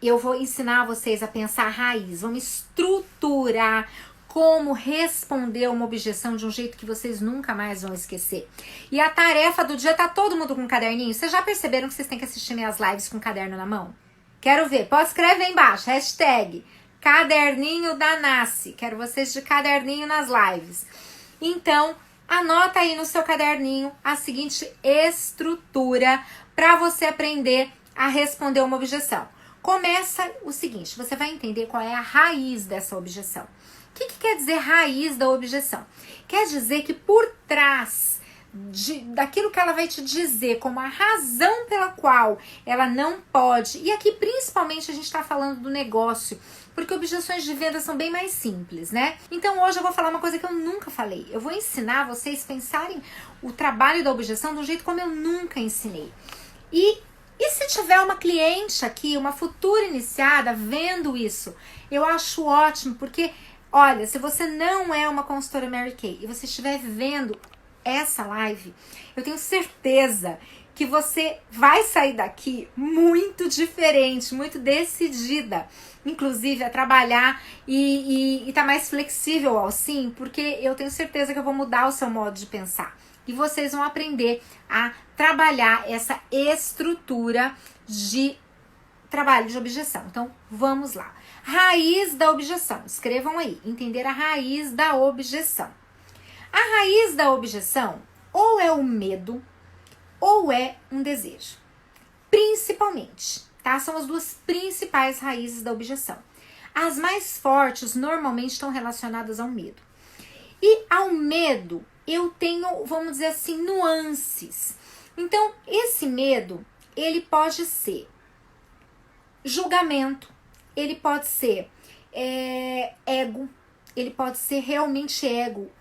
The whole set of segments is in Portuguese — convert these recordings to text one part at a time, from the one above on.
eu vou ensinar vocês a pensar a raiz. Vamos estruturar como responder uma objeção de um jeito que vocês nunca mais vão esquecer. E a tarefa do dia, tá todo mundo com um caderninho? Vocês já perceberam que vocês têm que assistir minhas lives com um caderno na mão? Quero ver. Pode escrever aí embaixo. Hashtag caderninho da Nasce. Quero vocês de caderninho nas lives. Então, anota aí no seu caderninho a seguinte estrutura para você aprender a responder uma objeção. Começa o seguinte, você vai entender qual é a raiz dessa objeção. O que quer dizer raiz da objeção? Quer dizer que por trás daquilo que ela vai te dizer como a razão pela qual ela não pode, e aqui principalmente a gente está falando do negócio, porque objeções de venda são bem mais simples, né? Então hoje eu vou falar uma coisa que eu nunca falei. Eu vou ensinar vocês a pensarem o trabalho da objeção de um jeito como eu nunca ensinei. E se tiver uma cliente aqui, uma futura iniciada, vendo isso, eu acho ótimo, porque, olha, se você não é uma consultora Mary Kay e você estiver vendo essa live, eu tenho certeza que você vai sair daqui muito diferente, muito decidida, inclusive a trabalhar e tá mais flexível ao sim, porque eu tenho certeza que eu vou mudar o seu modo de pensar. E vocês vão aprender a trabalhar essa estrutura de trabalho de objeção. Então, vamos lá. Raiz da objeção. Escrevam aí. Entender a raiz da objeção. A raiz da objeção ou é o medo ou é um desejo. Principalmente, tá? São as duas principais raízes da objeção. As mais fortes normalmente estão relacionadas ao medo. E ao medo, eu tenho, vamos dizer assim, nuances. Então, esse medo, ele pode ser julgamento, ele pode ser ego, ele pode ser realmente ego,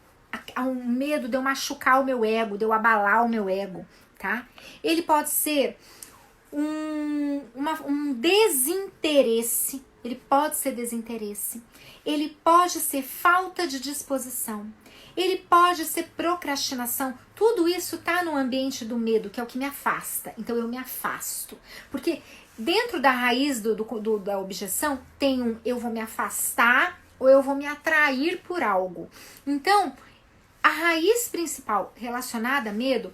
um medo de eu machucar o meu ego, de eu abalar o meu ego, tá? Ele pode ser um desinteresse, ele pode ser desinteresse, ele pode ser falta de disposição, ele pode ser procrastinação. Tudo isso tá no ambiente do medo, que é o que me afasta. Então eu me afasto, porque dentro da raiz da objeção tem eu vou me afastar ou eu vou me atrair por algo. Então a raiz principal relacionada a medo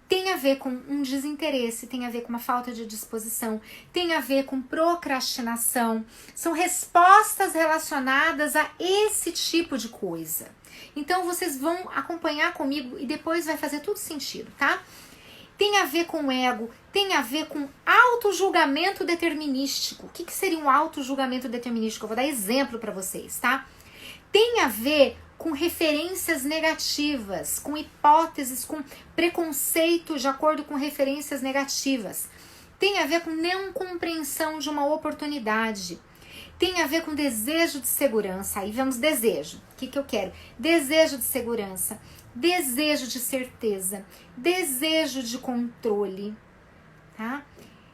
tem a ver com um desinteresse, tem a ver com uma falta de disposição, tem a ver com procrastinação. São respostas relacionadas a esse tipo de coisa. Então, vocês vão acompanhar comigo e depois vai fazer tudo sentido, tá? Tem a ver com ego, tem a ver com auto-julgamento determinístico. O que seria um auto-julgamento determinístico? Eu vou dar exemplo para vocês, tá? Tem a ver com referências negativas, com hipóteses, com preconceito de acordo com referências negativas. Tem a ver com não compreensão de uma oportunidade. Tem a ver com desejo de segurança. Aí vemos desejo. O que eu quero? Desejo de segurança, desejo de certeza, desejo de controle, tá?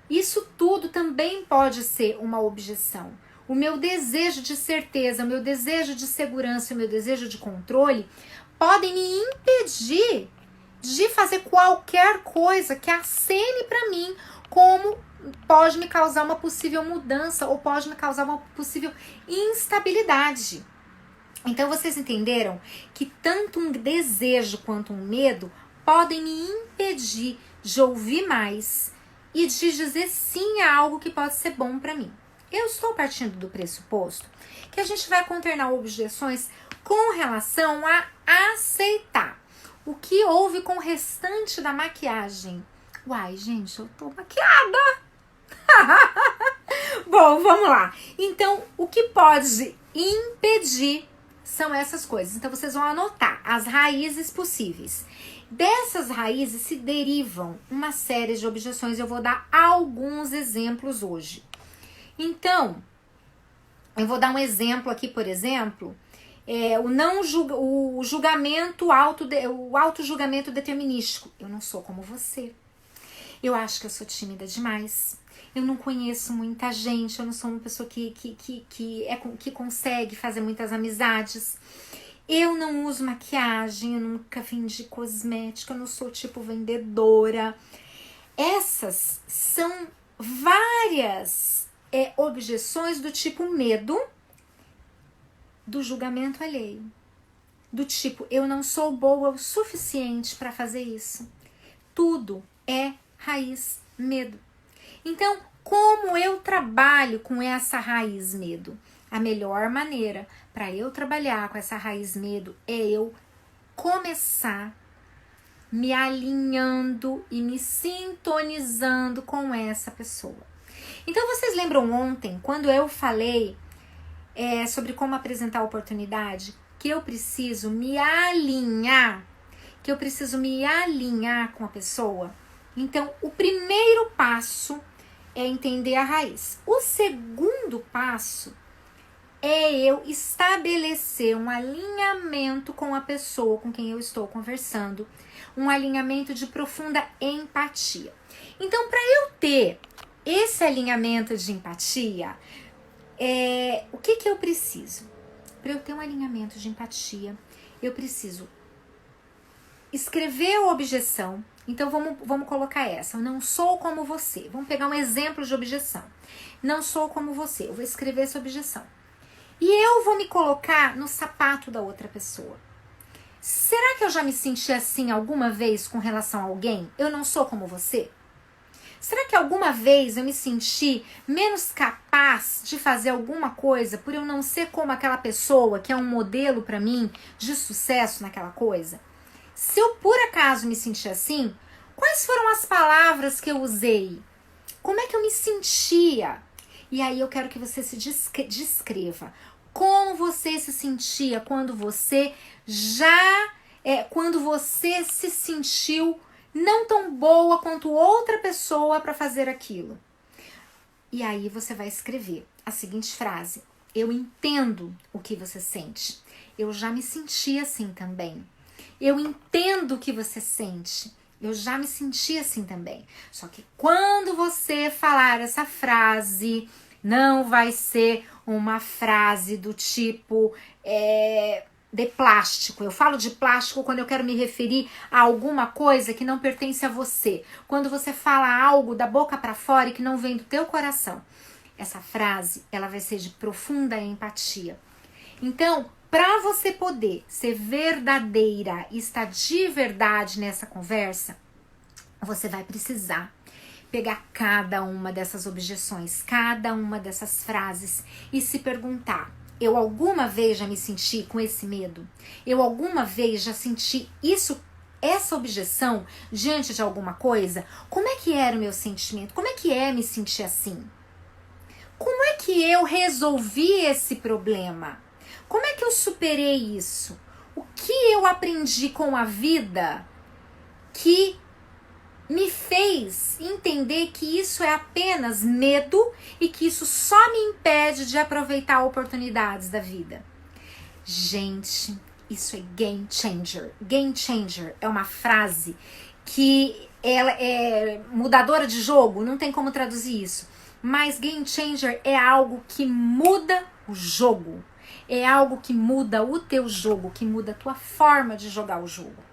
Isso tudo também pode ser uma objeção. O meu desejo de certeza, o meu desejo de segurança, o meu desejo de controle podem me impedir de fazer qualquer coisa que acene para mim como pode me causar uma possível mudança ou pode me causar uma possível instabilidade. Então vocês entenderam que tanto um desejo quanto um medo podem me impedir de ouvir mais e de dizer sim a algo que pode ser bom para mim. Eu estou partindo do pressuposto que a gente vai contornar objeções com relação a aceitar o que houve com o restante da maquiagem. Uai, gente, eu tô maquiada! Bom, vamos lá. Então, o que pode impedir são essas coisas. Então, vocês vão anotar as raízes possíveis. Dessas raízes se derivam uma série de objeções. Eu vou dar alguns exemplos hoje. Então, eu vou dar um exemplo aqui, por exemplo, o julgamento o auto-julgamento determinístico. Eu não sou como você. Eu acho que eu sou tímida demais. Eu não conheço muita gente. Eu não sou uma pessoa que consegue fazer muitas amizades. Eu não uso maquiagem. Eu nunca vendi cosmética. Eu não sou tipo vendedora. Essas são várias objeções do tipo medo do julgamento alheio. Do tipo, eu não sou boa o suficiente para fazer isso. Tudo é raiz medo. Então, como eu trabalho com essa raiz medo? A melhor maneira para eu trabalhar com essa raiz medo é eu começar me alinhando e me sintonizando com essa pessoa. Então, vocês lembram ontem, quando eu falei sobre como apresentar a oportunidade, que eu preciso me alinhar, com a pessoa? Então, o primeiro passo é entender a raiz. O segundo passo é eu estabelecer um alinhamento com a pessoa com quem eu estou conversando, um alinhamento de profunda empatia. Então, para eu ter esse alinhamento de empatia, o que eu preciso? Para eu ter um alinhamento de empatia, eu preciso escrever a objeção. Então, vamos colocar essa. Eu não sou como você. Vamos pegar um exemplo de objeção. Não sou como você. Eu vou escrever essa objeção. E eu vou me colocar no sapato da outra pessoa. Será que eu já me senti assim alguma vez com relação a alguém? Eu não sou como você? Será que alguma vez eu me senti menos capaz de fazer alguma coisa por eu não ser como aquela pessoa que é um modelo para mim de sucesso naquela coisa? Se eu por acaso me senti assim, quais foram as palavras que eu usei? Como é que eu me sentia? E aí eu quero que você se descreva. Como você se sentia quando você se sentiu não tão boa quanto outra pessoa para fazer aquilo? E aí você vai escrever a seguinte frase: eu entendo o que você sente. Eu já me senti assim também. Eu entendo o que você sente. Eu já me senti assim também. Só que quando você falar essa frase, não vai ser uma frase do tipo de plástico. Eu falo de plástico quando eu quero me referir a alguma coisa que não pertence a você. Quando você fala algo da boca para fora e que não vem do teu coração. Essa frase, ela vai ser de profunda empatia. Então, para você poder ser verdadeira e estar de verdade nessa conversa, você vai precisar pegar cada uma dessas objeções, cada uma dessas frases e se perguntar: eu alguma vez já me senti com esse medo? Eu alguma vez já senti essa objeção diante de alguma coisa? Como é que era o meu sentimento? Como é que é me sentir assim? Como é que eu resolvi esse problema? Como é que eu superei isso? O que eu aprendi com a vida que me fez entender que isso é apenas medo e que isso só me impede de aproveitar oportunidades da vida? Gente, isso é game changer. Game changer é uma frase que ela é mudadora de jogo, não tem como traduzir isso. Mas game changer é algo que muda o jogo. É algo que muda o teu jogo, que muda a tua forma de jogar o jogo.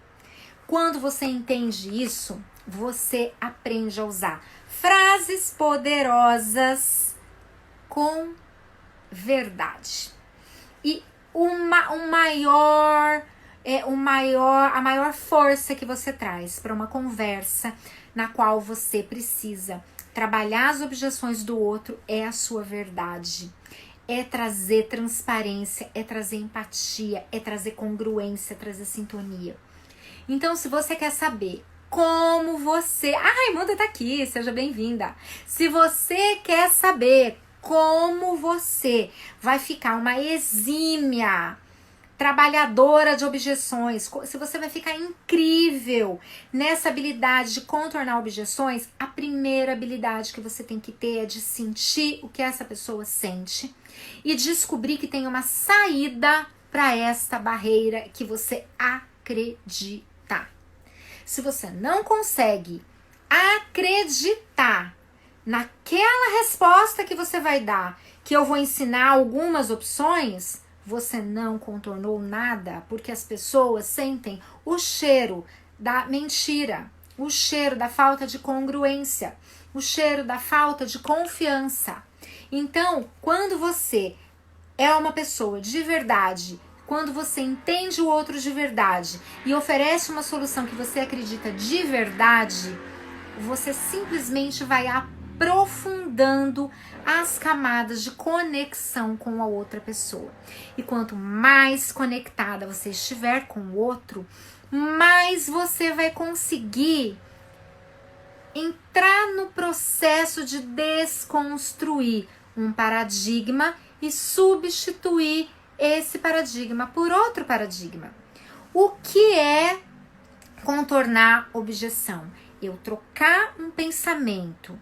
Quando você entende isso, você aprende a usar frases poderosas com verdade. E a maior força que você traz para uma conversa na qual você precisa trabalhar as objeções do outro é a sua verdade. É trazer transparência, é trazer empatia, é trazer congruência, é trazer sintonia. Então, se você quer saber como você... Ah, Raimunda tá aqui, seja bem-vinda. Se você quer saber como você vai ficar uma exímia trabalhadora de objeções, se você vai ficar incrível nessa habilidade de contornar objeções, a primeira habilidade que você tem que ter é de sentir o que essa pessoa sente e descobrir que tem uma saída para esta barreira que você acredita. Se você não consegue acreditar naquela resposta que você vai dar, que eu vou ensinar algumas opções, você não contornou nada, porque as pessoas sentem o cheiro da mentira, o cheiro da falta de congruência, o cheiro da falta de confiança. Então, quando você é uma pessoa de verdade, quando você entende o outro de verdade e oferece uma solução que você acredita de verdade, você simplesmente vai aprofundando as camadas de conexão com a outra pessoa. E quanto mais conectada você estiver com o outro, mais você vai conseguir entrar no processo de desconstruir um paradigma e substituir esse paradigma por outro paradigma. O que é contornar objeção? Eu trocar um pensamento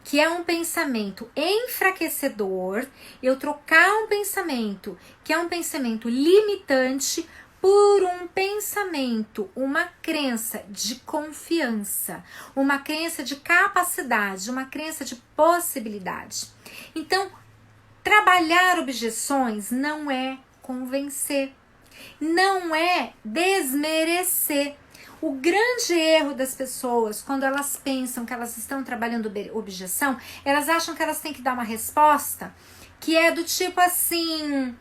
que é um pensamento enfraquecedor, eu trocar um pensamento que é um pensamento limitante por um pensamento, uma crença de confiança, uma crença de capacidade, uma crença de possibilidade. Então, trabalhar objeções não é convencer, não é desmerecer. O grande erro das pessoas, quando elas pensam que elas estão trabalhando objeção, elas acham que elas têm que dar uma resposta que é do tipo assim...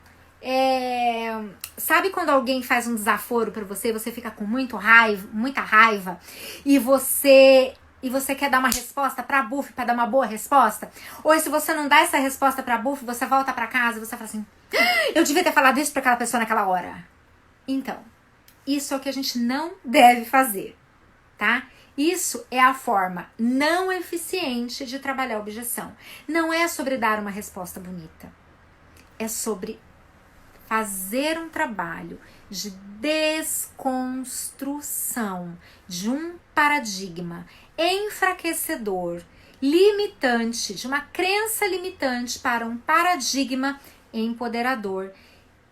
sabe quando alguém faz um desaforo pra você, você fica com muita raiva e você quer dar uma resposta pra buff, pra dar uma boa resposta? Ou se você não dá essa resposta pra buff, você volta pra casa e você fala assim, eu devia ter falado isso pra aquela pessoa naquela hora. Então, isso é o que a gente não deve fazer, tá? Isso é a forma não eficiente de trabalhar a objeção. Não é sobre dar uma resposta bonita. É sobre fazer um trabalho de desconstrução de um paradigma enfraquecedor, limitante, de uma crença limitante para um paradigma empoderador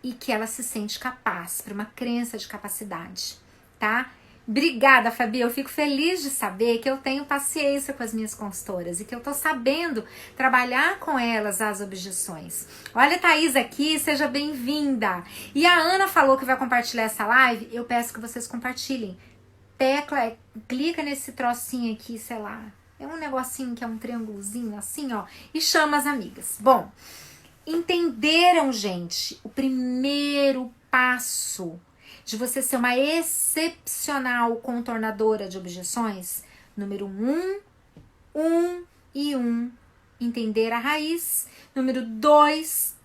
e que ela se sente capaz, para uma crença de capacidade, tá? Obrigada, Fabi, eu fico feliz de saber que eu tenho paciência com as minhas consultoras e que eu tô sabendo trabalhar com elas as objeções. Olha a Thaís aqui, seja bem-vinda. E a Ana falou que vai compartilhar essa live, eu peço que vocês compartilhem. Clica nesse trocinho aqui, sei lá, é um negocinho que é um triângulozinho assim, ó, e chama as amigas. Bom, entenderam, gente, o primeiro passo de você ser uma excepcional contornadora de objeções? Número 1, entender a raiz. Número 2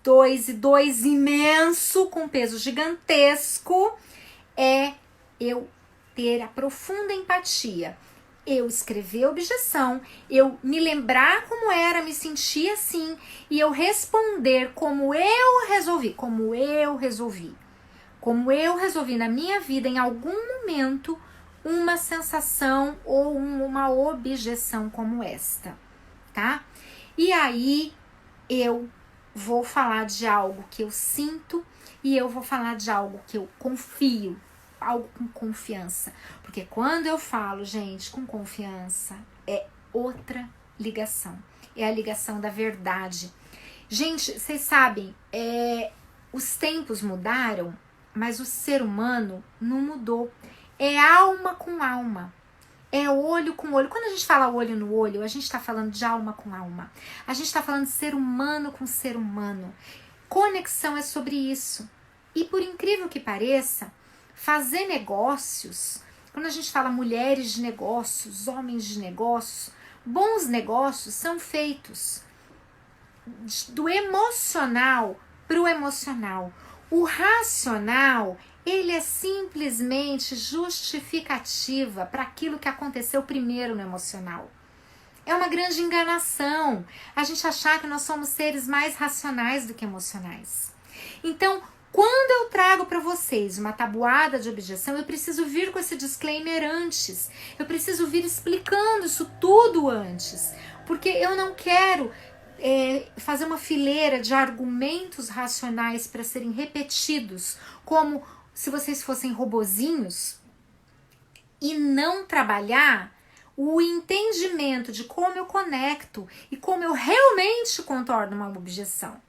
e 2 imenso, com peso gigantesco, é eu ter a profunda empatia. Eu escrever a objeção, eu me lembrar como era, me sentir assim, e eu responder como eu resolvi na minha vida, em algum momento, uma sensação ou uma objeção como esta, tá? E aí, eu vou falar de algo que eu sinto e eu vou falar de algo que eu confio, algo com confiança. Porque quando eu falo, gente, com confiança, é outra ligação. É a ligação da verdade. Gente, vocês sabem, os tempos mudaram, mas o ser humano não mudou. É alma com alma. É olho com olho. Quando a gente fala olho no olho, a gente está falando de alma com alma. A gente está falando de ser humano com ser humano. Conexão é sobre isso. E por incrível que pareça, fazer negócios, quando a gente fala mulheres de negócios, homens de negócios, bons negócios são feitos do emocional para o emocional. O racional, ele é simplesmente justificativa para aquilo que aconteceu primeiro no emocional. É uma grande enganação a gente achar que nós somos seres mais racionais do que emocionais. Então, quando eu trago para vocês uma tabuada de objeção, eu preciso vir com esse disclaimer antes. Eu preciso vir explicando isso tudo antes. Porque eu não quero fazer uma fileira de argumentos racionais para serem repetidos, como se vocês fossem robozinhos, e não trabalhar o entendimento de como eu conecto e como eu realmente contorno uma objeção.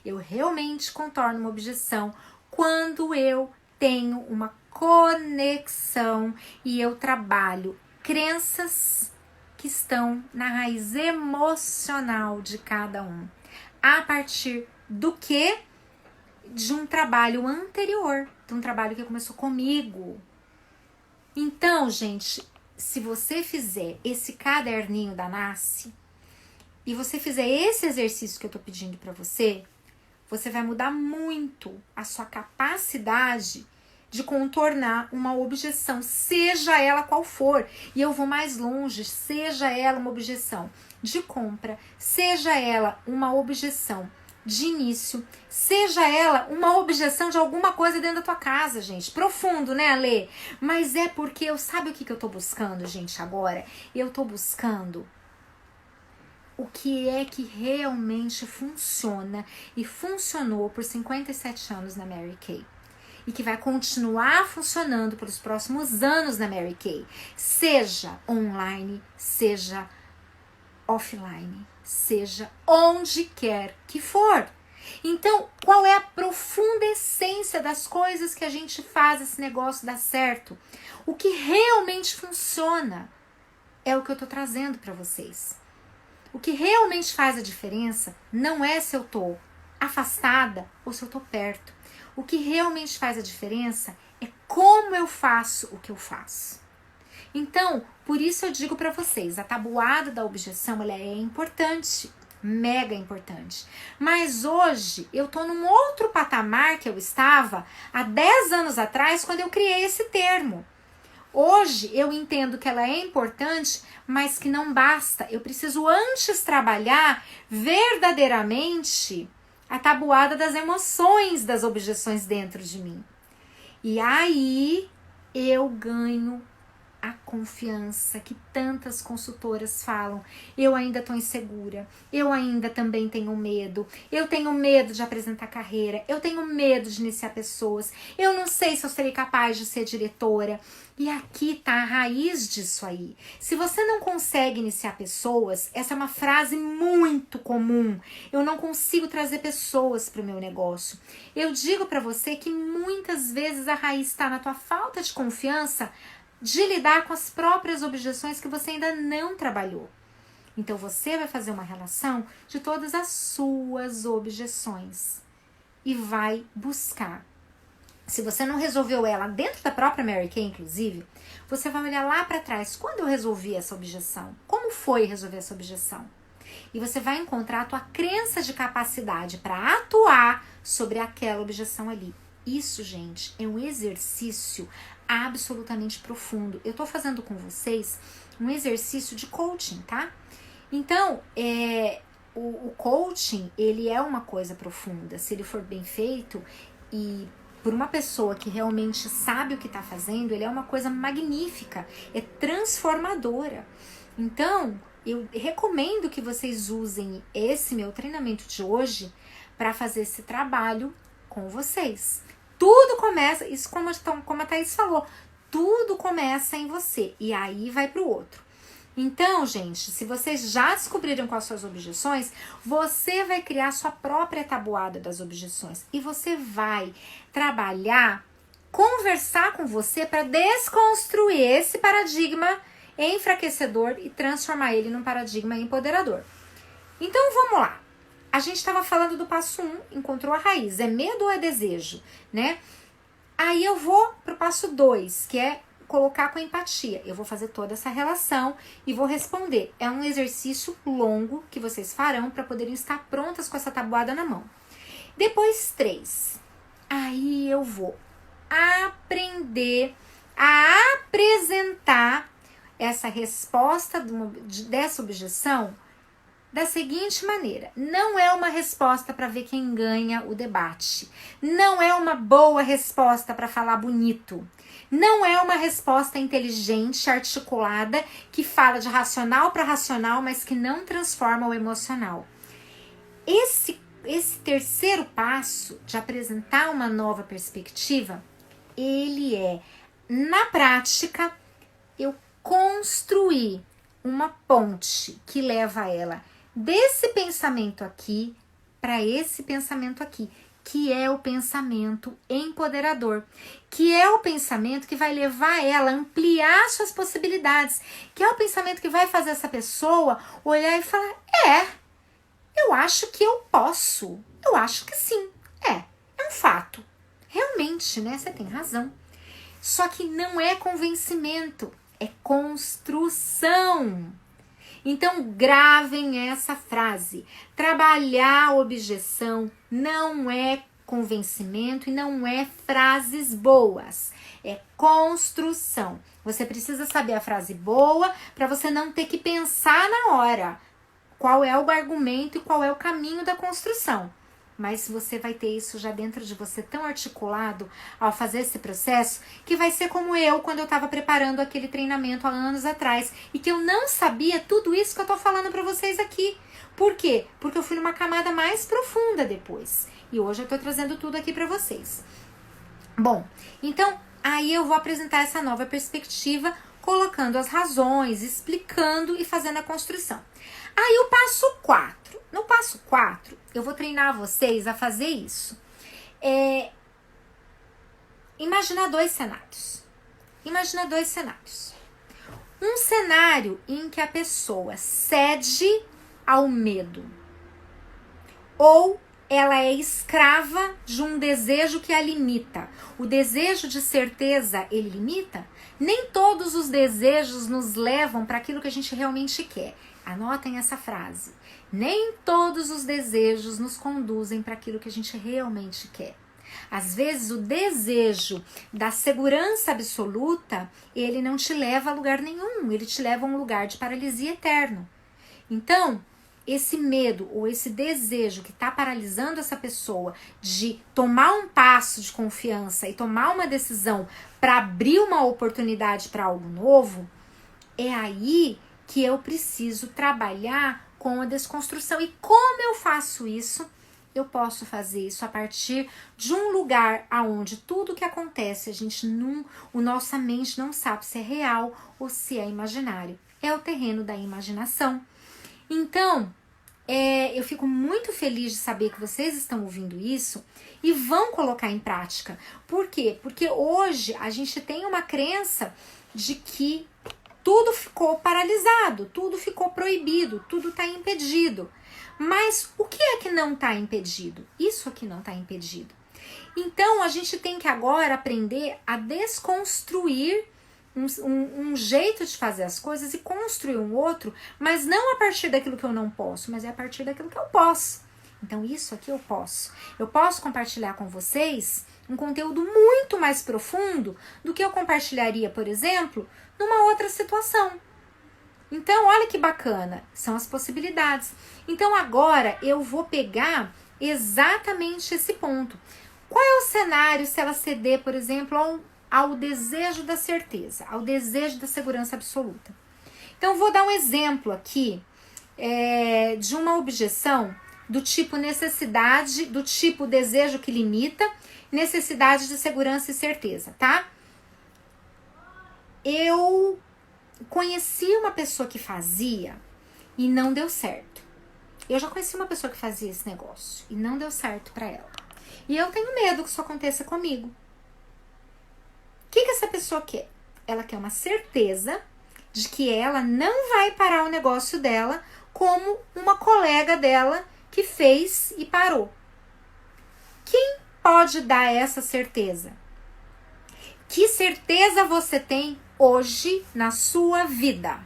Eu realmente contorno uma objeção quando eu tenho uma conexão e eu trabalho crenças que estão na raiz emocional de cada um. A partir do quê? De um trabalho anterior, de um trabalho que começou comigo. Então, gente, se você fizer esse caderninho da Nasce e você fizer esse exercício que eu tô pedindo para você, você vai mudar muito a sua capacidade de contornar uma objeção, seja ela qual for. E eu vou mais longe, seja ela uma objeção de compra, seja ela uma objeção de início, seja ela uma objeção de alguma coisa dentro da tua casa, gente. Profundo, né, Ale? Mas é porque eu sabe o que eu tô buscando, gente, agora? Eu tô buscando o que é que realmente funciona e funcionou por 57 anos na Mary Kay. E que vai continuar funcionando pelos próximos anos na Mary Kay. Seja online, seja offline, seja onde quer que for. Então, qual é a profunda essência das coisas que a gente faz esse negócio dar certo? O que realmente funciona é o que eu tô trazendo para vocês. O que realmente faz a diferença não é se eu tô afastada ou se eu tô perto. O que realmente faz a diferença é como eu faço o que eu faço. Então, por isso eu digo para vocês, a tabuada da objeção ela é importante, mega importante. Mas hoje eu tô num outro patamar que eu estava há 10 anos atrás quando eu criei esse termo. Hoje eu entendo que ela é importante, mas que não basta. Eu preciso antes trabalhar verdadeiramente a tabuada das emoções, das objeções dentro de mim. E aí eu ganho a confiança que tantas consultoras falam. Eu ainda estou insegura, eu ainda também tenho medo, eu tenho medo de apresentar carreira, eu tenho medo de iniciar pessoas, eu não sei se eu serei capaz de ser diretora. E aqui está a raiz disso aí. Se você não consegue iniciar pessoas, essa é uma frase muito comum. Eu não consigo trazer pessoas para o meu negócio. Eu digo para você que muitas vezes a raiz está na tua falta de confiança de lidar com as próprias objeções que você ainda não trabalhou. Então você vai fazer uma relação de todas as suas objeções e vai buscar. Se você não resolveu ela dentro da própria Mary Kay, inclusive, você vai olhar lá para trás. Quando eu resolvi essa objeção? Como foi resolver essa objeção? E você vai encontrar a tua crença de capacidade para atuar sobre aquela objeção ali. Isso, gente, é um exercício absolutamente profundo. Eu tô fazendo com vocês um exercício de coaching, tá? Então, o coaching, ele é uma coisa profunda. Se ele for bem feito e por uma pessoa que realmente sabe o que tá fazendo, ele é uma coisa magnífica, é transformadora. Então, eu recomendo que vocês usem esse meu treinamento de hoje para fazer esse trabalho com vocês. Tudo começa, isso como a Thaís falou, tudo começa em você e aí vai pro outro. Então, gente, se vocês já descobriram quais são as objeções, você vai criar sua própria tabuada das objeções e você vai trabalhar, conversar com você para desconstruir esse paradigma enfraquecedor e transformar ele num paradigma empoderador. Então, vamos lá. A gente estava falando do passo 1, encontrou a raiz. É medo ou é desejo, né? Aí eu vou pro passo 2, que é colocar com empatia. Eu vou fazer toda essa relação e vou responder. É um exercício longo que vocês farão para poderem estar prontas com essa tabuada na mão. Depois 3. Aí eu vou aprender a apresentar essa resposta dessa objeção da seguinte maneira: não é uma resposta para ver quem ganha o debate, não é uma boa resposta para falar bonito, não é uma resposta inteligente, articulada, que fala de racional para racional, mas que não transforma o emocional. Esse terceiro passo de apresentar uma nova perspectiva, ele é, na prática, eu construir uma ponte que leva ela desse pensamento aqui para esse pensamento aqui, que é o pensamento empoderador, que é o pensamento que vai levar ela a ampliar suas possibilidades, que é o pensamento que vai fazer essa pessoa olhar e falar: Eu acho que eu posso. Eu acho que sim. É um fato. Realmente, né? Você tem razão. Só que não é convencimento, é construção. Então, gravem essa frase. Trabalhar a objeção não é convencimento e não é frases boas. É construção. Você precisa saber a frase boa para você não ter que pensar na hora qual é o argumento e qual é o caminho da construção. Mas você vai ter isso já dentro de você tão articulado ao fazer esse processo, que vai ser como eu quando eu estava preparando aquele treinamento há anos atrás e que eu não sabia tudo isso que eu tô falando para vocês aqui. Por quê? Porque eu fui numa camada mais profunda depois. E hoje eu tô trazendo tudo aqui para vocês. Bom, então aí eu vou apresentar essa nova perspectiva, colocando as razões, explicando e fazendo a construção. Aí o passo 4. No passo 4, eu vou treinar vocês a fazer isso. Imagina dois cenários. Imagina dois cenários. Um cenário em que a pessoa cede ao medo. Ou ela é escrava de um desejo que a limita. O desejo de certeza, ele limita? Nem todos os desejos nos levam para aquilo que a gente realmente quer. Anotem essa frase. Nem todos os desejos nos conduzem para aquilo que a gente realmente quer. Às vezes o desejo da segurança absoluta, ele não te leva a lugar nenhum, ele te leva a um lugar de paralisia eterno. Então, esse medo ou esse desejo que está paralisando essa pessoa de tomar um passo de confiança e tomar uma decisão para abrir uma oportunidade para algo novo, é aí que eu preciso trabalhar com a desconstrução. E como eu faço isso? Eu posso fazer isso a partir de um lugar onde tudo que acontece, nossa mente não sabe se é real ou se é imaginário. É o terreno da imaginação. Então, eu fico muito feliz de saber que vocês estão ouvindo isso e vão colocar em prática. Por quê? Porque hoje a gente tem uma crença de que tudo ficou paralisado, tudo ficou proibido, tudo está impedido. Mas o que é que não está impedido? Isso aqui não está impedido. Então, a gente tem que agora aprender a desconstruir um jeito de fazer as coisas e construir um outro, mas não a partir daquilo que eu não posso, mas é a partir daquilo que eu posso. Então, isso aqui eu posso. Eu posso compartilhar com vocês um conteúdo muito mais profundo do que eu compartilharia, por exemplo, numa outra situação. Então, olha que bacana, são as possibilidades. Então, agora eu vou pegar exatamente esse ponto. Qual é o cenário se ela ceder, por exemplo, ao desejo da certeza, ao desejo da segurança absoluta? Então, vou dar um exemplo aqui de uma objeção do tipo necessidade, do tipo desejo que limita, necessidade de segurança e certeza, tá? Eu conheci uma pessoa que fazia e não deu certo. Eu já conheci uma pessoa que fazia esse negócio e não deu certo pra ela. E eu tenho medo que isso aconteça comigo. O que essa pessoa quer? Ela quer uma certeza de que ela não vai parar o negócio dela como uma colega dela que fez e parou. Quem pode dar essa certeza? Que certeza você tem hoje na sua vida?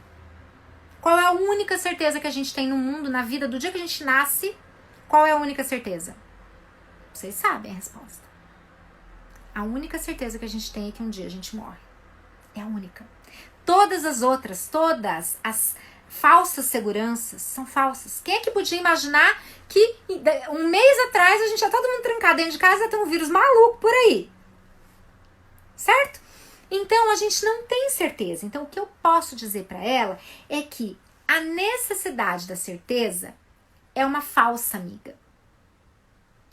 Qual é a única certeza que a gente tem no mundo, na vida, do dia que a gente nasce? Qual é a única certeza? Vocês sabem a resposta. A única certeza que a gente tem é que um dia a gente morre. É a única. Todas as outras, todas as falsas seguranças são falsas. Quem é que podia imaginar que um mês atrás a gente já todo mundo trancado dentro de casa e tem um vírus maluco por aí? Certo? Então, a gente não tem certeza. Então, o que eu posso dizer para ela é que a necessidade da certeza é uma falsa amiga.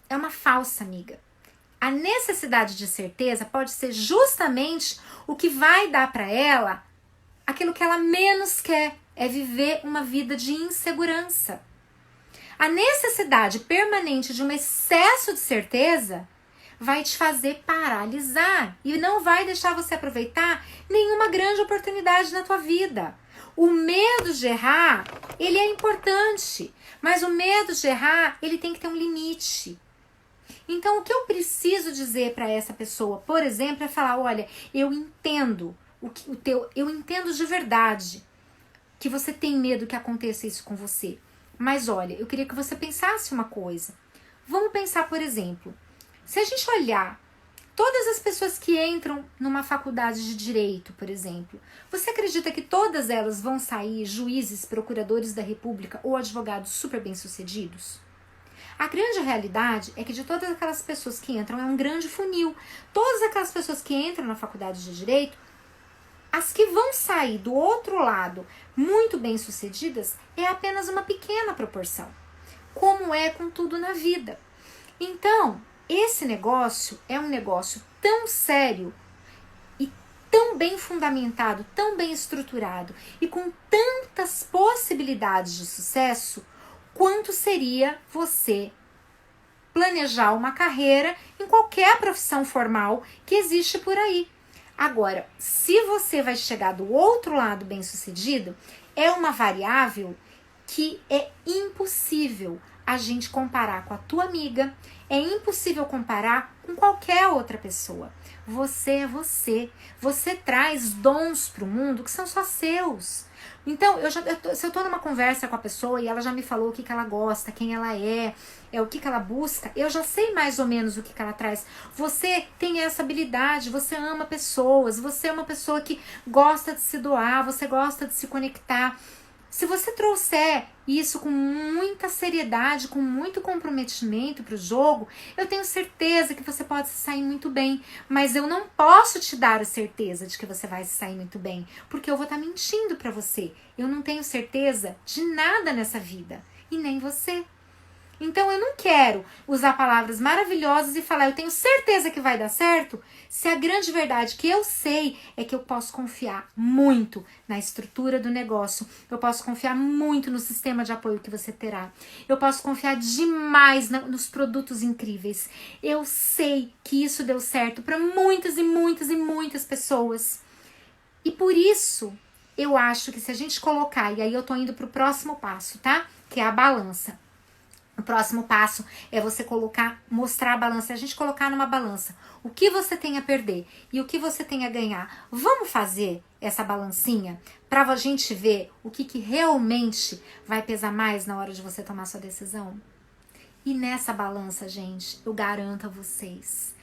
É uma falsa amiga. A necessidade de certeza pode ser justamente o que vai dar para ela aquilo que ela menos quer, é viver uma vida de insegurança. A necessidade permanente de um excesso de certeza vai te fazer paralisar e não vai deixar você aproveitar nenhuma grande oportunidade na tua vida. O medo de errar, ele é importante, mas o medo de errar, ele tem que ter um limite. Então, o que eu preciso dizer para essa pessoa, por exemplo, é falar, olha, eu entendo eu entendo de verdade que você tem medo que aconteça isso com você. Mas olha, eu queria que você pensasse uma coisa. Vamos pensar, por exemplo, se a gente olhar todas as pessoas que entram numa faculdade de direito, por exemplo, você acredita que todas elas vão sair juízes, procuradores da República ou advogados super bem-sucedidos? A grande realidade é que de todas aquelas pessoas que entram, é um grande funil. Todas aquelas pessoas que entram na faculdade de direito, as que vão sair do outro lado muito bem-sucedidas é apenas uma pequena proporção, como é com tudo na vida. Então, esse negócio é um negócio tão sério e tão bem fundamentado, tão bem estruturado e com tantas possibilidades de sucesso, quanto seria você planejar uma carreira em qualquer profissão formal que existe por aí. Agora, se você vai chegar do outro lado bem-sucedido, é uma variável que é impossível a gente comparar com a tua amiga, é impossível comparar com qualquer outra pessoa. Você é você. Você traz dons para o mundo que são só seus. Então, se eu estou numa conversa com a pessoa e ela já me falou o que ela gosta, quem ela é o que ela busca, eu já sei mais ou menos o que ela traz. Você tem essa habilidade, você ama pessoas, você é uma pessoa que gosta de se doar, você gosta de se conectar. Se você trouxer isso com muita seriedade, com muito comprometimento para o jogo, eu tenho certeza que você pode se sair muito bem. Mas eu não posso te dar a certeza de que você vai se sair muito bem, porque eu vou estar mentindo para você. Eu não tenho certeza de nada nessa vida, e nem você. Então eu não quero usar palavras maravilhosas e falar, eu tenho certeza que vai dar certo, se a grande verdade que eu sei é que eu posso confiar muito na estrutura do negócio, eu posso confiar muito no sistema de apoio que você terá, eu posso confiar demais nos produtos incríveis. Eu sei que isso deu certo para muitas e muitas e muitas pessoas. E por isso, eu acho que se a gente colocar, e aí eu tô indo pro próximo passo, tá? Que é a balança. O próximo passo é você mostrar a balança, a gente colocar numa balança o que você tem a perder e o que você tem a ganhar. Vamos fazer essa balancinha para a gente ver o que realmente vai pesar mais na hora de você tomar sua decisão? E nessa balança, gente, eu garanto a vocês,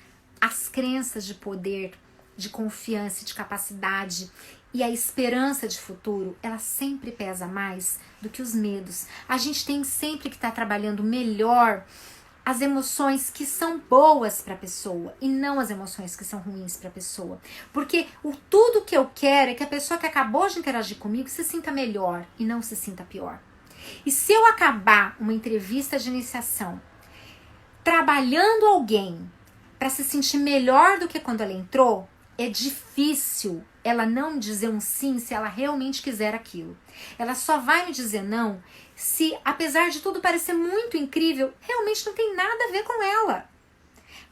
as crenças de poder, de confiança, de capacidade e a esperança de futuro, ela sempre pesa mais do que os medos. A gente tem sempre que estar trabalhando melhor as emoções que são boas para a pessoa e não as emoções que são ruins para a pessoa. Porque tudo que eu quero é que a pessoa que acabou de interagir comigo se sinta melhor e não se sinta pior. E se eu acabar uma entrevista de iniciação trabalhando alguém para se sentir melhor do que quando ela entrou, é difícil ela não dizer um sim se ela realmente quiser aquilo. Ela só vai me dizer não se, apesar de tudo parecer muito incrível, realmente não tem nada a ver com ela.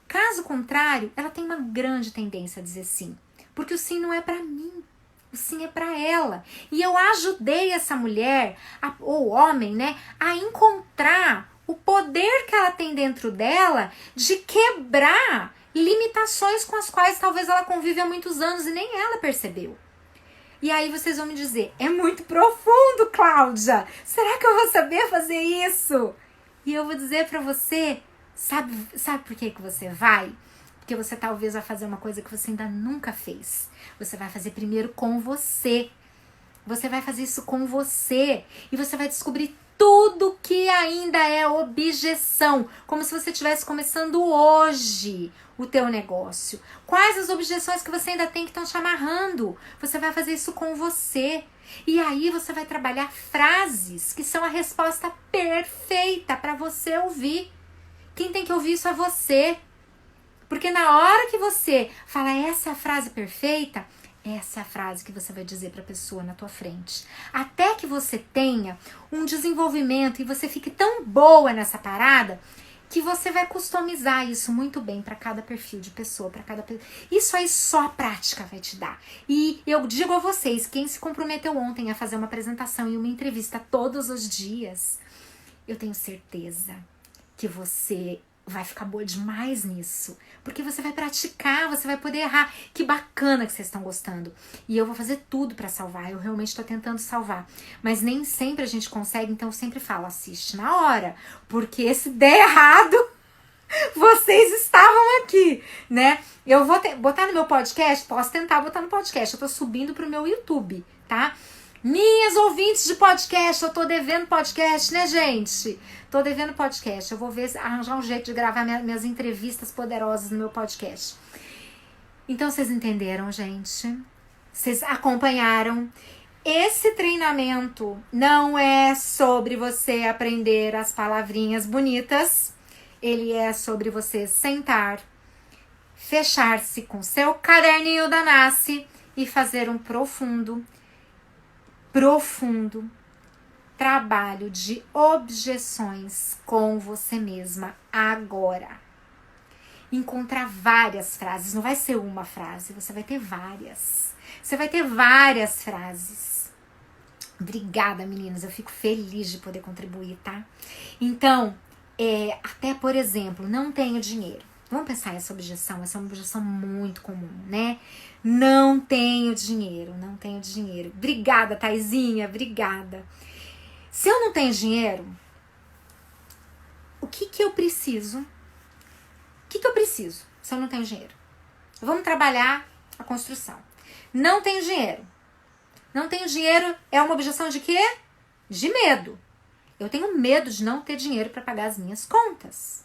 Caso contrário, ela tem uma grande tendência a dizer sim, porque o sim não é para mim, o sim é para ela. E eu ajudei essa mulher, ou homem, né, a encontrar o poder que ela tem dentro dela de quebrar limitações com as quais talvez ela convive há muitos anos e nem ela percebeu. E aí vocês vão me dizer, é muito profundo, Cláudia. Será que eu vou saber fazer isso? E eu vou dizer pra você, sabe por que você vai? Porque você talvez vai fazer uma coisa que você ainda nunca fez. Você vai fazer primeiro com você. Você vai fazer isso com você. E você vai descobrir tudo que ainda é objeção, como se você estivesse começando hoje o teu negócio. Quais as objeções que você ainda tem que estão te amarrando? Você vai fazer isso com você. E aí você vai trabalhar frases que são a resposta perfeita para você ouvir. Quem tem que ouvir isso é você. Porque na hora que você fala essa é a frase perfeita, essa é a frase que você vai dizer para a pessoa na tua frente. Até que você tenha um desenvolvimento e você fique tão boa nessa parada que você vai customizar isso muito bem para cada perfil de pessoa, para cada isso aí só a prática vai te dar. E eu digo a vocês, quem se comprometeu ontem a fazer uma apresentação e uma entrevista todos os dias, eu tenho certeza que você vai ficar boa demais nisso, porque você vai praticar, você vai poder errar. Que bacana que vocês estão gostando. E eu vou fazer tudo pra salvar, eu realmente tô tentando salvar, mas nem sempre a gente consegue, então eu sempre falo, assiste na hora, porque se der errado, vocês estavam aqui, né? Eu vou botar no meu podcast, posso tentar botar no podcast, eu tô subindo pro meu YouTube, tá? Minhas ouvintes de podcast, eu tô devendo podcast, né, gente? Tô devendo podcast. Eu vou ver, arranjar um jeito de gravar minhas entrevistas poderosas no meu podcast. Então, vocês entenderam, gente? Vocês acompanharam? Esse treinamento não é sobre você aprender as palavrinhas bonitas. Ele é sobre você sentar, fechar-se com seu caderninho da Nasce e fazer um profundo trabalho de objeções com você mesma agora. Encontrar várias frases, não vai ser uma frase, você vai ter várias. Você vai ter várias frases. Obrigada, meninas, eu fico feliz de poder contribuir, tá? Então, até por exemplo, não tenho dinheiro. Vamos pensar essa objeção é uma objeção muito comum, né? Não tenho dinheiro. Obrigada, Taizinha, obrigada. Se eu não tenho dinheiro, o que eu preciso? O que eu preciso se eu não tenho dinheiro? Vamos trabalhar a construção. Não tenho dinheiro. Não tenho dinheiro é uma objeção de quê? De medo. Eu tenho medo de não ter dinheiro para pagar as minhas contas.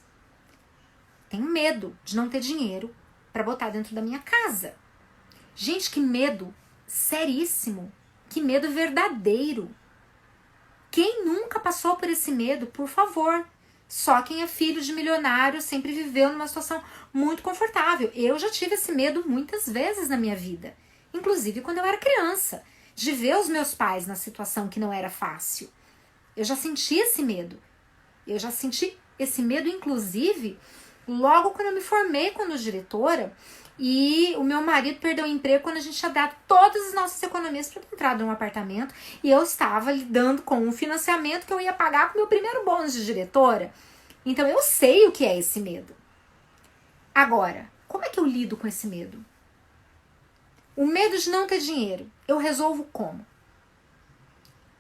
Tenho medo de não ter dinheiro para botar dentro da minha casa. Gente, que medo seríssimo. Que medo verdadeiro. Quem nunca passou por esse medo, por favor? Só quem é filho de milionário sempre viveu numa situação muito confortável. Eu já tive esse medo muitas vezes na minha vida. Inclusive quando eu era criança. De ver os meus pais na situação que não era fácil. Eu já senti esse medo. Eu já senti esse medo, inclusive, logo quando eu me formei como diretora e o meu marido perdeu o emprego quando a gente tinha dado todas as nossas economias para entrar num apartamento e eu estava lidando com um financiamento que eu ia pagar com o meu primeiro bônus de diretora. Então eu sei o que é esse medo. Agora, como é que eu lido com esse medo? O medo de não ter dinheiro, eu resolvo como?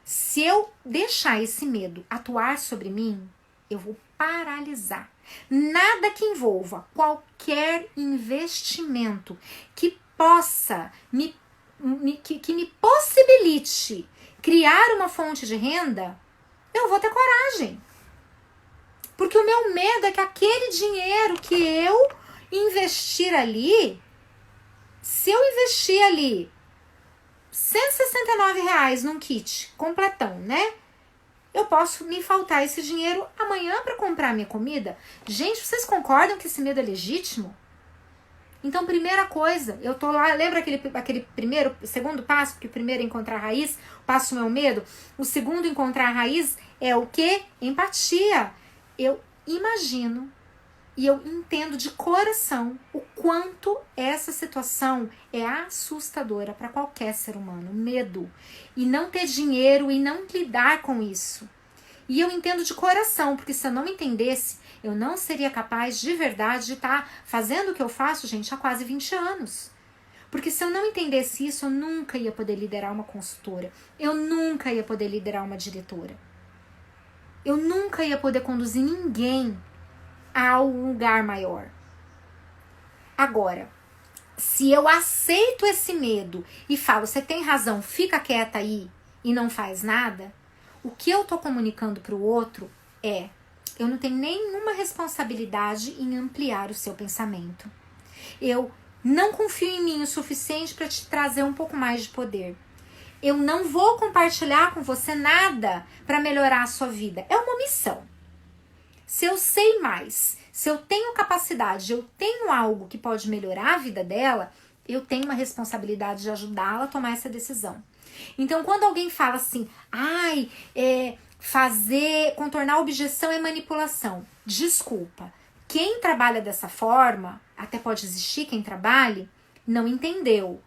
Se eu deixar esse medo atuar sobre mim, eu vou paralisar. Nada que envolva qualquer investimento que possa que me possibilite criar uma fonte de renda, eu vou ter coragem. Porque o meu medo é que aquele dinheiro que eu investir ali, se eu investir ali R$169 num kit completão, né? Eu posso me faltar esse dinheiro amanhã para comprar minha comida? Gente, vocês concordam que esse medo é legítimo? Então, primeira coisa, eu tô lá, lembra aquele segundo passo, que o primeiro é encontrar a raiz, passo o meu medo? O segundo, encontrar a raiz, é o quê? Empatia. Eu imagino e eu entendo de coração o quanto essa situação é assustadora para qualquer ser humano. Medo. E não ter dinheiro e não lidar com isso. E eu entendo de coração, porque se eu não entendesse, eu não seria capaz de verdade de estar fazendo o que eu faço, gente, há quase 20 anos. Porque se eu não entendesse isso, eu nunca ia poder liderar uma consultora. Eu nunca ia poder liderar uma diretora. Eu nunca ia poder conduzir ninguém a um lugar maior. Agora, se eu aceito esse medo e falo, você tem razão, fica quieta aí e não faz nada, o que eu tô comunicando pro outro é, eu não tenho nenhuma responsabilidade em ampliar o seu pensamento. Eu não confio em mim o suficiente para te trazer um pouco mais de poder. Eu não vou compartilhar com você nada para melhorar a sua vida. É uma omissão. Se eu sei mais, se eu tenho capacidade, eu tenho algo que pode melhorar a vida dela, eu tenho uma responsabilidade de ajudá-la a tomar essa decisão. Então, quando alguém fala assim, contornar a objeção é manipulação. Desculpa. Quem trabalha dessa forma, até pode existir quem trabalhe, não entendeu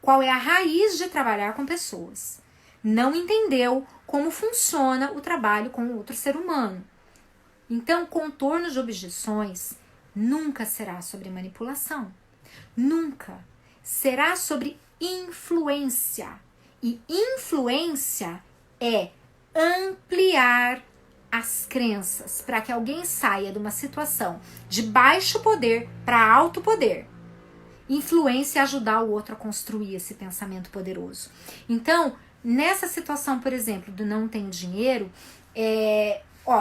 qual é a raiz de trabalhar com pessoas. Não entendeu como funciona o trabalho com outro ser humano. Então, contorno de objeções nunca será sobre manipulação. Nunca. Será sobre influência. E influência é ampliar as crenças para que alguém saia de uma situação de baixo poder para alto poder. Influência é ajudar o outro a construir esse pensamento poderoso. Então, nessa situação, por exemplo, do não tenho dinheiro,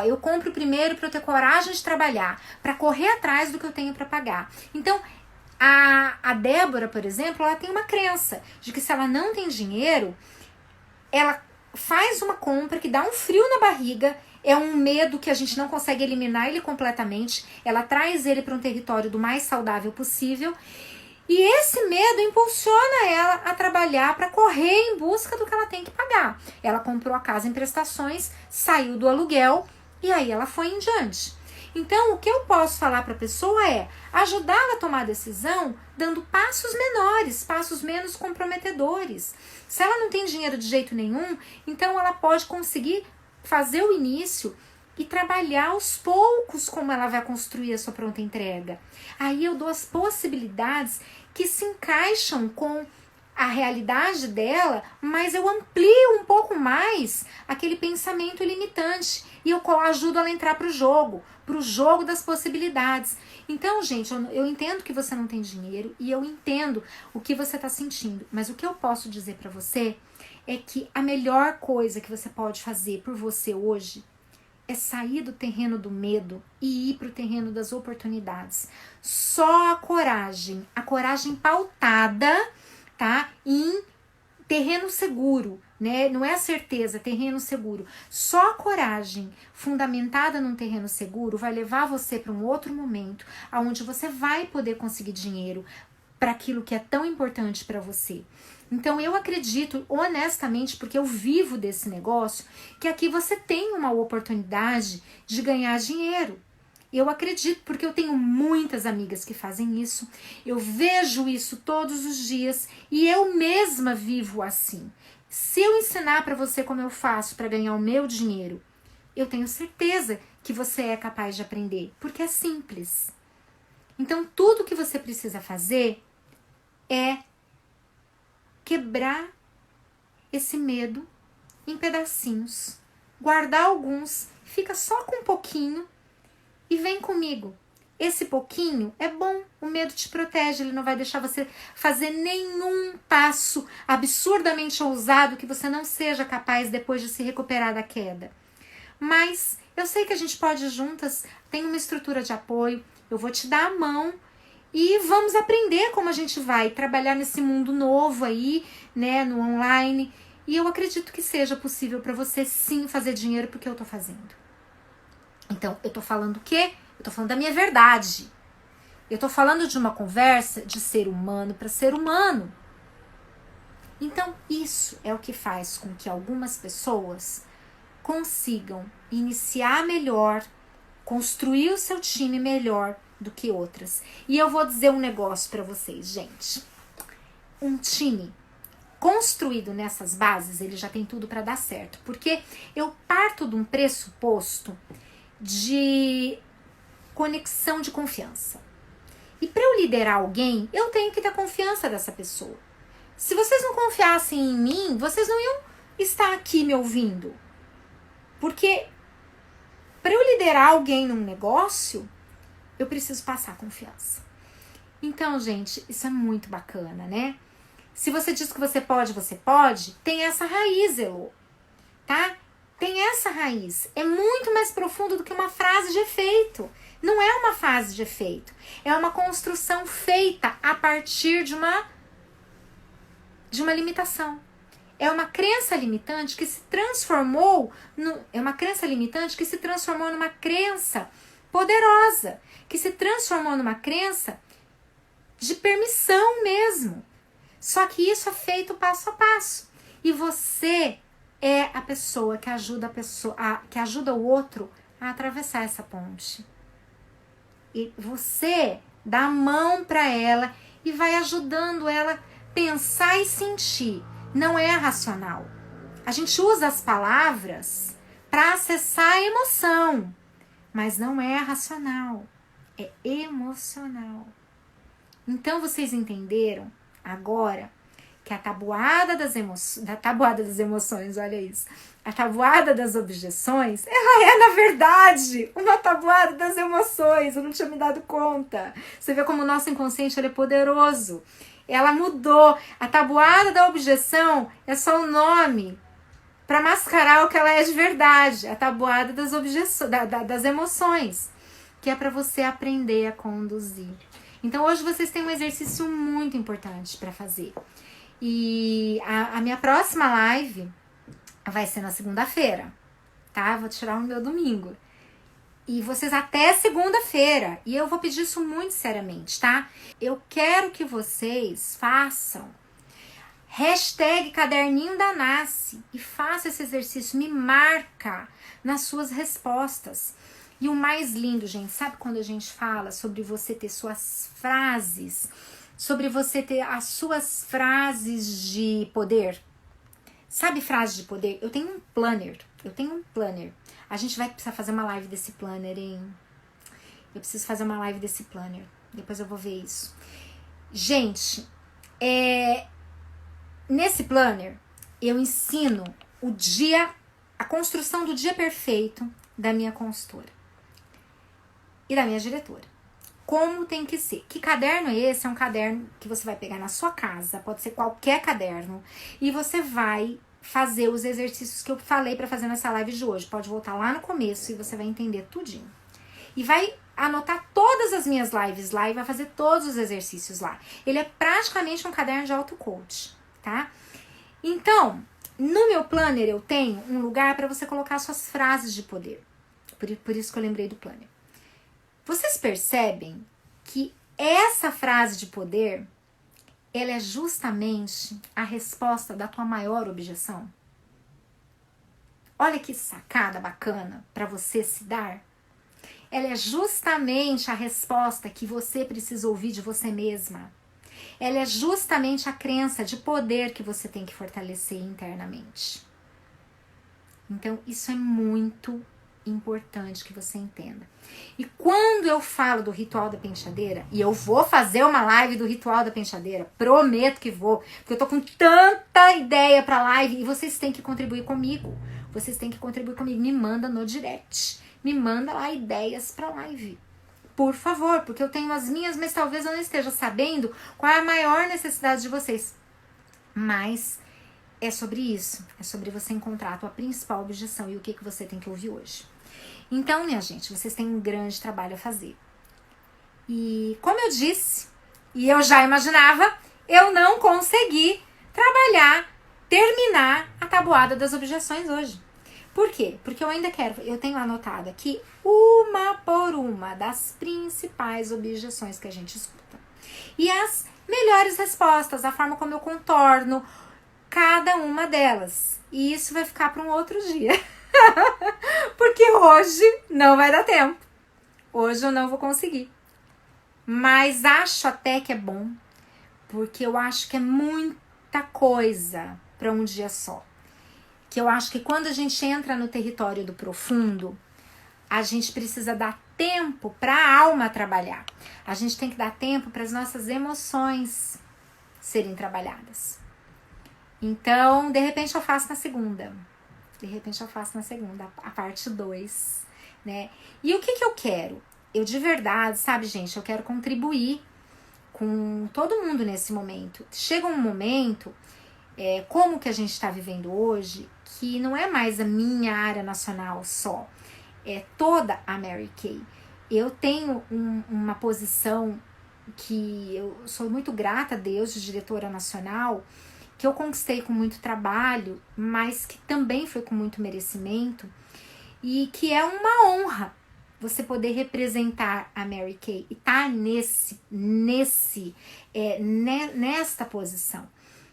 eu compro primeiro para eu ter coragem de trabalhar, para correr atrás do que eu tenho para pagar. Então, a Débora, por exemplo, ela tem uma crença de que se ela não tem dinheiro, ela faz uma compra que dá um frio na barriga, é um medo que a gente não consegue eliminar ele completamente, ela traz ele para um território do mais saudável possível, e esse medo impulsiona ela a trabalhar para correr em busca do que ela tem que pagar. Ela comprou a casa em prestações, saiu do aluguel e aí ela foi em diante. Então, o que eu posso falar para a pessoa é ajudá-la a tomar a decisão dando passos menores, passos menos comprometedores. Se ela não tem dinheiro de jeito nenhum, então ela pode conseguir fazer o início e trabalhar aos poucos como ela vai construir a sua pronta entrega. Aí eu dou as possibilidades que se encaixam com a realidade dela, mas eu amplio um pouco mais aquele pensamento limitante e eu ajudo ela a entrar para o jogo das possibilidades. Então, gente, eu entendo que você não tem dinheiro e eu entendo o que você está sentindo, mas o que eu posso dizer para você é que a melhor coisa que você pode fazer por você hoje é sair do terreno do medo e ir para o terreno das oportunidades. Só a coragem pautada, tá, em terreno seguro, né? Não é a certeza, terreno seguro. Só a coragem fundamentada num terreno seguro vai levar você para um outro momento, onde você vai poder conseguir dinheiro para aquilo que é tão importante para você. Então eu acredito honestamente, porque eu vivo desse negócio, que aqui você tem uma oportunidade de ganhar dinheiro. Eu acredito, porque eu tenho muitas amigas que fazem isso, eu vejo isso todos os dias e eu mesma vivo assim. Se eu ensinar para você como eu faço para ganhar o meu dinheiro, eu tenho certeza que você é capaz de aprender, porque é simples. Então tudo que você precisa fazer é quebrar esse medo em pedacinhos, guardar alguns, fica só com um pouquinho e vem comigo. Esse pouquinho é bom, o medo te protege, ele não vai deixar você fazer nenhum passo absurdamente ousado que você não seja capaz depois de se recuperar da queda. Mas eu sei que a gente pode ir juntas, tem uma estrutura de apoio, eu vou te dar a mão e vamos aprender como a gente vai trabalhar nesse mundo novo aí, né, no online. E eu acredito que seja possível para você sim fazer dinheiro porque eu tô fazendo. Então, eu tô falando o quê? Eu tô falando da minha verdade. Eu tô falando de uma conversa de ser humano para ser humano. Então, isso é o que faz com que algumas pessoas consigam iniciar melhor, construir o seu time melhor do que outras. E eu vou dizer um negócio para vocês, gente. Um time construído nessas bases, ele já tem tudo para dar certo. Porque eu parto de um pressuposto de conexão de confiança. E para eu liderar alguém, eu tenho que ter confiança dessa pessoa. Se vocês não confiassem em mim, vocês não iam estar aqui me ouvindo. Porque para eu liderar alguém num negócio, eu preciso passar confiança. Então, gente, isso é muito bacana, né? Se você diz que você pode, tem essa raiz, Elô, tá? Tem essa raiz. É muito mais profundo do que uma frase de efeito. Não é uma frase de efeito. É uma construção feita a partir de uma limitação. É uma crença limitante que se transformou numa crença poderosa, que se transformou numa crença de permissão mesmo. Só que isso é feito passo a passo. E você é a pessoa que ajuda que ajuda o outro a atravessar essa ponte. E você dá a mão para ela e vai ajudando ela a pensar e sentir. Não é racional. A gente usa as palavras para acessar a emoção, mas não é racional, é emocional. Então vocês entenderam agora que a tabuada das emoções, olha isso, a tabuada das objeções, ela é, na verdade, uma tabuada das emoções. Eu não tinha me dado conta. Você vê como o nosso inconsciente ele é poderoso. Ela mudou. A tabuada da objeção é só um nome para mascarar o que ela é de verdade. A tabuada das das emoções, que é para você aprender a conduzir. Então hoje vocês têm um exercício muito importante para fazer. E a minha próxima live vai ser na segunda-feira, tá? Vou tirar o meu domingo. E vocês até segunda-feira. E eu vou pedir isso muito seriamente, tá? Eu quero que vocês façam #caderninho da Nasce e faça esse exercício. Me marca nas suas respostas. E o mais lindo, gente, sabe quando a gente fala sobre você ter suas frases, sobre você ter as suas frases de poder? Sabe frase de poder? Eu tenho um planner. A gente vai precisar fazer uma live desse planner, hein? Eu preciso fazer uma live desse planner. Depois eu vou ver isso. Gente, nesse planner, eu ensino a construção do dia perfeito da minha consultora e da minha diretora. Como tem que ser. Que caderno é esse? É um caderno que você vai pegar na sua casa, pode ser qualquer caderno, e você vai fazer os exercícios que eu falei para fazer nessa live de hoje. Pode voltar lá no começo e você vai entender tudinho. E vai anotar todas as minhas lives lá e vai fazer todos os exercícios lá. Ele é praticamente um caderno de auto-coach, tá? Então, no meu planner eu tenho um lugar para você colocar suas frases de poder. Por isso que eu lembrei do planner. Vocês percebem que essa frase de poder, ela é justamente a resposta da tua maior objeção? Olha que sacada bacana para você se dar. Ela é justamente a resposta que você precisa ouvir de você mesma. Ela é justamente a crença de poder que você tem que fortalecer internamente. Então, isso é muito importante que você entenda. E quando eu falo do ritual da penteadeira, e eu vou fazer uma live do ritual da penteadeira, prometo que vou, porque eu tô com tanta ideia pra live, e vocês têm que contribuir comigo. Me manda no direct. Me manda lá ideias pra live. Por favor, porque eu tenho as minhas, mas talvez eu não esteja sabendo qual é a maior necessidade de vocês. Mas é sobre isso. É sobre você encontrar a tua principal objeção e o que você tem que ouvir hoje. Então, minha gente, vocês têm um grande trabalho a fazer. E como eu disse, e eu já imaginava, eu não consegui terminar a tabuada das objeções hoje. Por quê? Porque eu tenho anotado aqui uma por uma das principais objeções que a gente escuta. E as melhores respostas, a forma como eu contorno cada uma delas. E isso vai ficar para um outro dia. Porque hoje não vai dar tempo. Hoje eu não vou conseguir. Mas acho até que é bom, porque eu acho que é muita coisa para um dia só. Que eu acho que quando a gente entra no território do profundo, a gente precisa dar tempo para a alma trabalhar. A gente tem que dar tempo para as nossas emoções serem trabalhadas. Então, de repente eu faço na segunda. A parte 2, né? E o que eu quero? Eu de verdade, sabe, gente, eu quero contribuir com todo mundo nesse momento. Chega um momento, como que a gente está vivendo hoje, que não é mais a minha área nacional só, é toda a Mary Kay. Eu tenho uma posição que eu sou muito grata a Deus, de diretora nacional, que eu conquistei com muito trabalho, mas que também foi com muito merecimento, e que é uma honra você poder representar a Mary Kay e estar nesta posição.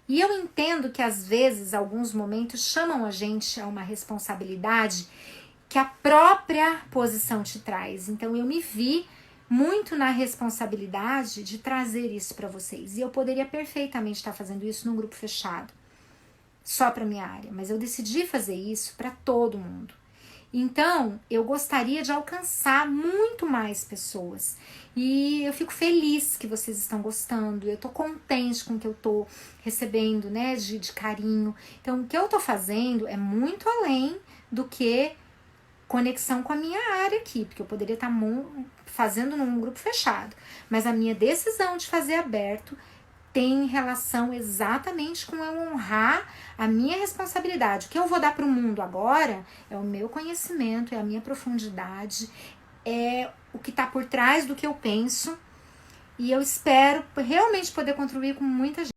E eu entendo que às vezes, alguns momentos, chamam a gente a uma responsabilidade que a própria posição te traz. Então eu me vi muito na responsabilidade de trazer isso para vocês. E eu poderia perfeitamente estar fazendo isso num grupo fechado, só para minha área, mas eu decidi fazer isso para todo mundo. Então, eu gostaria de alcançar muito mais pessoas. E eu fico feliz que vocês estão gostando. Eu tô contente com o que eu tô recebendo, né, de carinho. Então, o que eu tô fazendo é muito além do que conexão com a minha área aqui, porque eu poderia estar fazendo num grupo fechado. Mas a minha decisão de fazer aberto tem relação exatamente com eu honrar a minha responsabilidade. O que eu vou dar para o mundo agora é o meu conhecimento, é a minha profundidade, é o que está por trás do que eu penso, e eu espero realmente poder contribuir com muita gente.